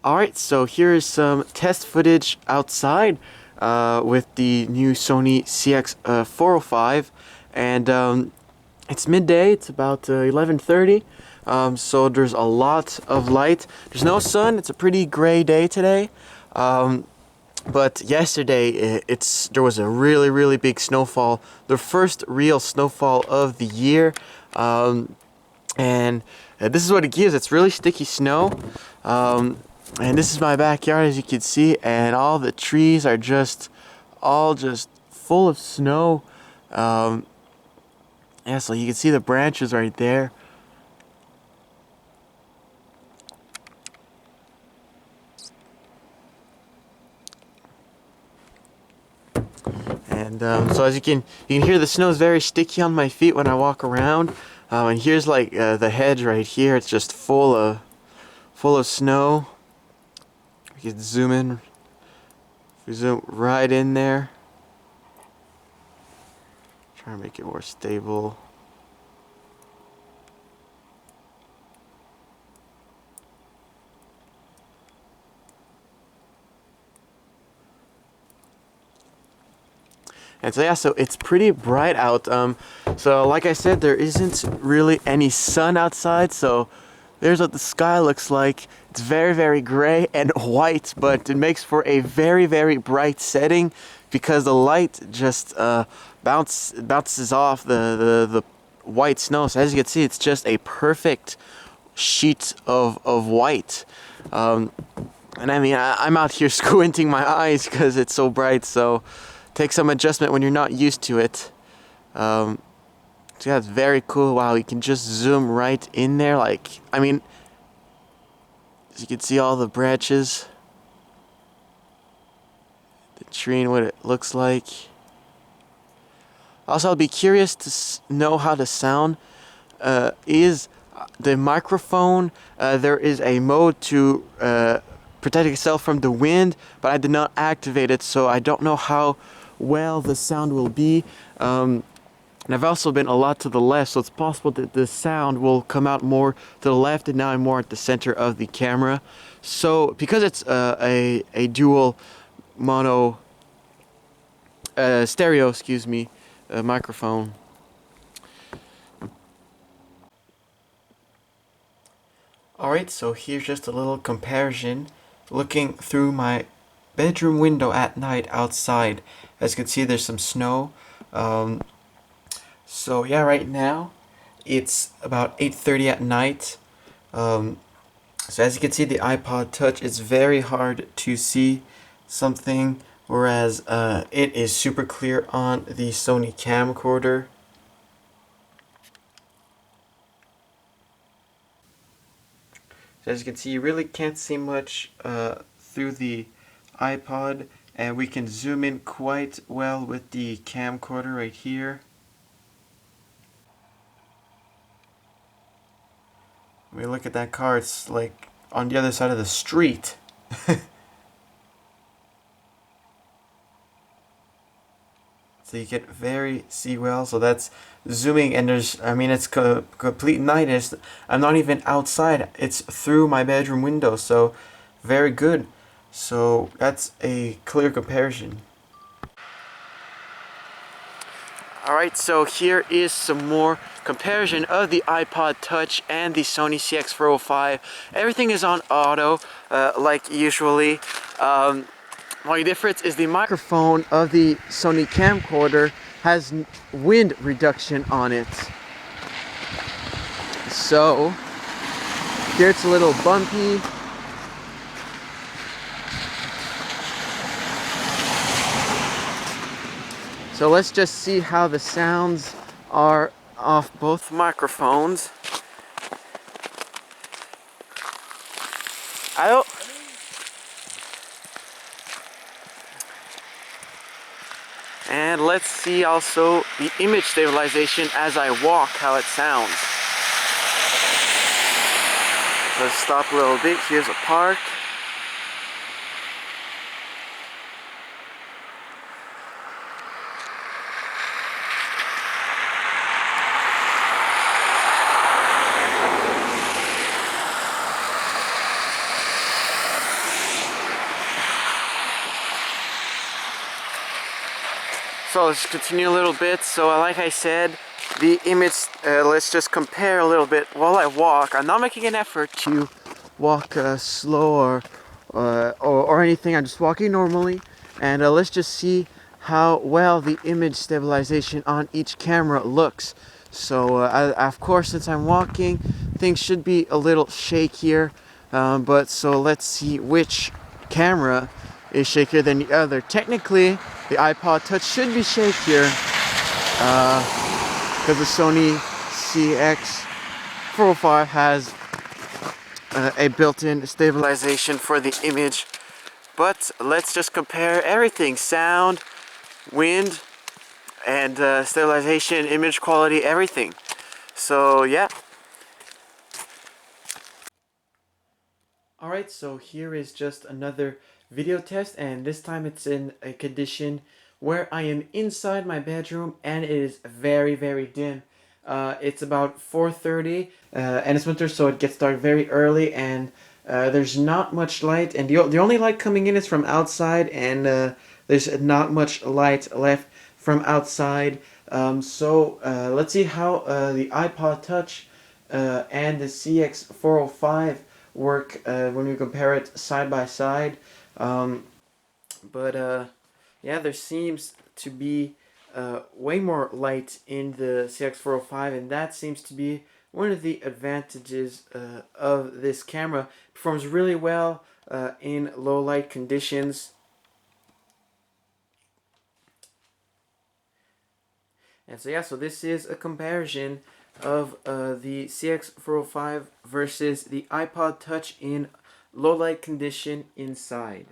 Alright, so here is some test footage outside with the new Sony CX405, and it's midday. It's about 11:30, so there's a lot of light. There's no sun. It's a pretty gray day today, but yesterday there was a really big snowfall, the first real snowfall of the year, and this is what it gives. It's really sticky snow. And this is my backyard, as you can see, and all the trees are all just full of snow. Yeah, so you can see the branches right there. And so as you can hear, the snow is very sticky on my feet when I walk around. And here's like the hedge right here. It's just full of snow. You can zoom in. If you zoom right in there. Try to make it more stable. And so yeah, so it's pretty bright out. So like I said, there isn't really any sun outside, so there's what the sky looks like. It's very gray and white, but it makes for a very bright setting because the light just bounces off the white snow. So as you can see, it's just a perfect sheet of white. And I mean, I'm out here squinting my eyes because it's so bright, so take some adjustment when you're not used to it. So yeah, it's very cool. Wow, you can just zoom right in there. Like, I mean, as you can see all the branches, the tree and what it looks like. Also, I'll be curious to know how the sound is. The microphone, there is a mode to protect yourself from the wind, but I did not activate it, so I don't know how well the sound will be. And I've also been a lot to the left, so it's possible that the sound will come out more to the left, and now I'm more at the center of the camera. So because it's a dual mono stereo, excuse me, microphone. Alright, so here's just a little comparison looking through my bedroom window at night outside. As you can see, there's some snow. So yeah, right now it's about 8:30 at night. So as you can see, the iPod Touch is very hard to see something, whereas it is super clear on the Sony Camcorder. So as you can see, you really can't see much through the iPod, and we can zoom in quite well with the camcorder right here. When we look at that car, it's like on the other side of the street. So you can see well. So that's zooming, and there's, I mean, it's complete night. I'm not even outside. It's through my bedroom window. So very good. So that's a clear comparison. Alright, so here is some more comparison of the iPod Touch and the Sony CX405. Everything is on auto, like usually. Only difference is the microphone of the Sony Camcorder has wind reduction on it. So here it's a little bumpy. So let's just see how the sounds are off both microphones. And let's see also the image stabilization as I walk, how it sounds. Let's stop a little bit. Here's a park. So let's continue a little bit. So like I said, the image, let's just compare a little bit while I walk. I'm not making an effort to walk slow or anything. I'm just walking normally, and let's just see how well the image stabilization on each camera looks. So of course, since I'm walking, things should be a little shakier, but so let's see which camera is shakier than the other. Technically, the iPod Touch should be shakier because the Sony CX405 has a built-in stabilization for the image. But let's just compare everything: sound, wind, and stabilization, image quality, everything. So yeah. Alright, so here is just another video test, and this time it's in a condition where I am inside my bedroom and it is very, very dim. It's about 4:30 and it's winter, so it gets dark very early, and there's not much light, and the only light coming in is from outside, and there's not much light left from outside. Let's see how the iPod Touch and the CX405 work when we compare it side by side. Yeah, there seems to be way more light in the CX405, and that seems to be one of the advantages of this camera. It performs really well in low light conditions. And so yeah, so this is a comparison of the CX405 versus the iPod Touch in low light condition inside.